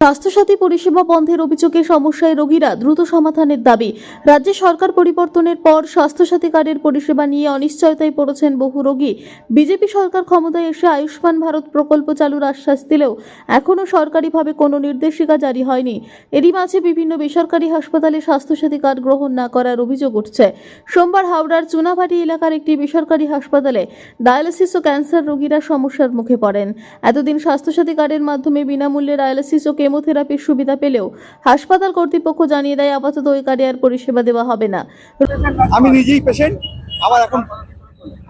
স্বাস্থ্যসাথী পরিষেবা বন্ধের অভিযোগে সমস্যায় রোগীরা দ্রুত সমাধানের দাবি। রাজ্যে সরকার পরিবর্তনের পর স্বাস্থ্যসাথী কার্ডের পরিষেবা নিয়ে অনিশ্চয়তায় পড়েছেন বহু রোগী। বিজেপি সরকার ক্ষমতায় এসে আয়ুষ্মান ভারত প্রকল্প চালুর আশ্বাস দিলেও এখনও সরকারিভাবে কোনো নির্দেশিকা জারি হয়নি। এরই মাঝে বিভিন্ন বেসরকারি হাসপাতালে স্বাস্থ্যসাথী কার্ড গ্রহণ না করার অভিযোগ উঠছে। সোমবার হাওড়ার চুনাভাটি এলাকার একটি বেসরকারি হাসপাতালে ডায়ালিসিস ও ক্যান্সার রোগীরা সমস্যার মুখে পড়েন। এতদিন স্বাস্থ্যসাথী কার্ডের মাধ্যমে বিনামূল্যে ডায়ালিসিস ও কেমোথেরাপির সুবিধা পেলেও হাসপাতাল কর্তৃপক্ষ জানিয়ে দেয় আপাতত ওই কার্ডে আর পরিষেবা দেওয়া হবে না। আমি নিজেই পেশেন্ট,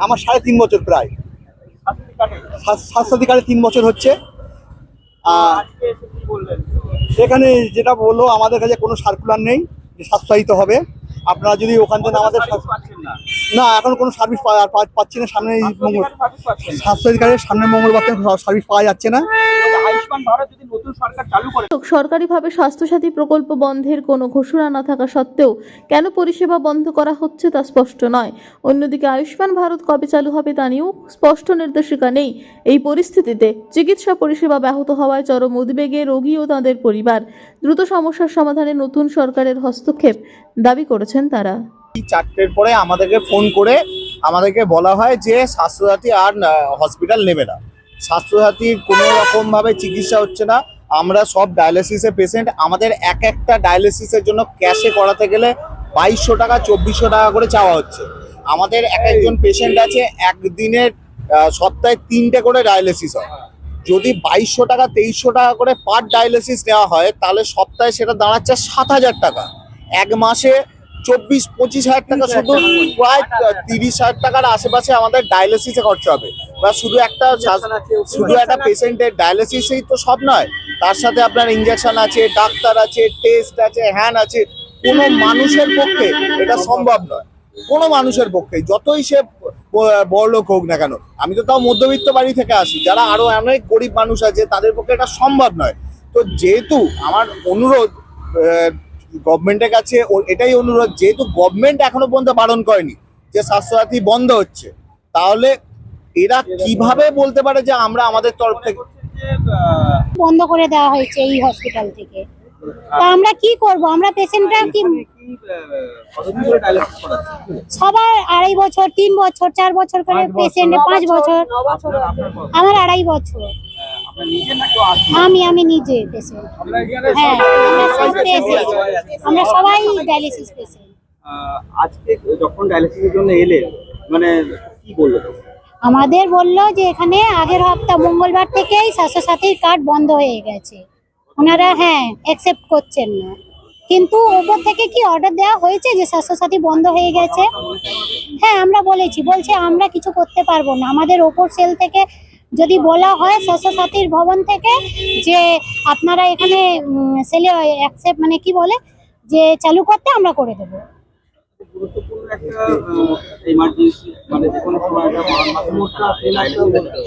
আমার 3.5 বছর প্রায় স্বাস্থ্যসাথী কার্ডে 3 বছর হচ্ছে। সেখানে যেটা বললো, আমাদের কাছে কোনো সার্কুলার নেই যে স্বাস্থ্যসাথীতে হবে। আপনারা যদি ওখান থেকে আমাদের না, এখন কোনো সার্ভিস পাচ্ছি না। সামনে স্বাস্থ্যসাথী কার্ডের সামনে মঙ্গলবার থেকে সার্ভিস পাওয়া যাচ্ছে না। সরকারিভাবে স্বাস্থ্যসাথী প্রকল্প বন্ধের কোনো ঘোষণা না থাকা সত্ত্বেও কেন পরিষেবা বন্ধ করা হচ্ছে তা স্পষ্ট নয়। অন্যদিকে আয়ুষ্মান ভারত কবে চালু হবে তা নিয়েও স্পষ্ট নির্দেশিকা নেই। এই পরিস্থিতিতে চিকিৎসা পরিষেবা ব্যাহত হওয়ায় চরম উদ্বেগে রোগী ও তাদের পরিবার। দ্রুত সমস্যার সমাধানে নতুন সরকারের হস্তক্ষেপ দাবি করেছেন তারা। 4টের পরে আমাদেরকে ফোন করে আমাদেরকে বলা হয় যে স্বাস্থ্যসাথী আর হসপিটাল নেবে না, স্বাস্থ্যসাথীর কোনো রকমভাবে চিকিৎসা হচ্ছে না। আমরা সব ডায়ালিসিসের পেশেন্ট, আমাদের একটা ডায়ালিসিসের জন্য ক্যাশে করাতে গেলে 2200 টাকা 2400 টাকা করে চাওয়া হচ্ছে। আমাদের একজন পেশেন্ট আছে, একদিনের সপ্তাহে 3টে করে ডায়ালিসিস হয়। যদি 2200 টাকা 2300 টাকা করে পার ডায়ালিসিস নেওয়া হয়, তাহলে সপ্তাহে সেটা দাঁড়াচ্ছে 7000 টাকা। এক মাসে 24-25 হাজার টাকা, শুধু প্রায় 30 হাজার টাকার আশেপাশে আমাদের ডায়ালিসিসে খরচা হবে। বা শুধু একটা পেশেন্টের ডায়ালিসিসই তো সব নয়, তার সাথে আপনার ইঞ্জেকশন আছে, ডাক্তার আছে, টেস্ট আছে, হ্যান আছে। কোনো মানুষের পক্ষে এটা সম্ভব নয়, কোনো মানুষের পক্ষে, যতই সে বড়লোক হোক না কেন। আমি তো তাও মধ্যবিত্ত বাড়ি থেকে আসি, যারা আরো অনেক গরিব মানুষ আছে তাদের পক্ষে এটা সম্ভব নয়। তো যেহেতু আমার অনুরোধ গভর্নমেন্টের কাছে, এটাই অনুরোধ, যেহেতু গভর্নমেন্ট এখনো পর্যন্ত বারণ করেনি যে স্বাস্থ্যসাথী বন্ধ হচ্ছে, তাহলে এরা কিভাবে বলতে পারে যে আমরা আমাদের তরফ থেকে বন্ধ করে দেওয়া হয়েছে এই হসপিটাল থেকে? তা আমরা কি করব? আমরা পেশেন্টরা কি সবার 2.5 বছর, 3 বছর, 4 বছর করে পেশেন্ট, 5 বছর। আমার 2.5 বছর। আমি নিজে পেশেন্ট। হ্যাঁ, আমরা সবাই ডায়ালিসিস পেশেন্ট। আজকে যখন ডায়ালিসিসের জন্য এলে, মানে কি বললো? আমাদের বললো যে এখানে আগের হপ্তাহ মঙ্গলবার থেকেই স্বাস্থ্যসাথীর কার্ড বন্ধ হয়ে গেছে। ওনারা অ্যাকসেপ্ট করছেন না, কিন্তু উপর থেকে কি অর্ডার দেওয়া হয়েছে যে স্বাস্থ্যসাথী বন্ধ হয়ে গেছে? হ্যাঁ, আমরা বলছে আমরা কিছু করতে পারবো না। আমাদের ওপর সেল থেকে যদি বলা হয় স্বাস্থ্যসাথীর ভবন থেকে যে আপনারা এখানে সেলে অ্যাকসেপ্ট মানে কি বলে যে চালু করতে, আমরা করে দেবো।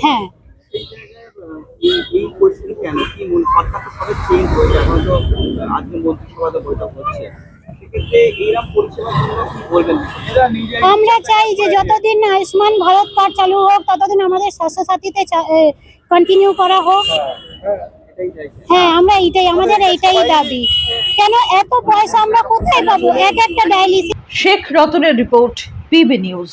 হ্যাঁ, আমরা চাই যে যতদিন আয়ুষ্মান ভারত কার্ড চালু হোক ততদিন আমাদের স্বাস্থ্যসাথীতে কন্টিনিউ করা হোক। হ্যাঁ, আমরা আমাদের এইটাই দাবি। কেন এত পয়সা আমরা কোথায় পাবো? একটা ডায়ালিসিস। শেখ রতনের রিপোর্ট, পিবি নিউজ।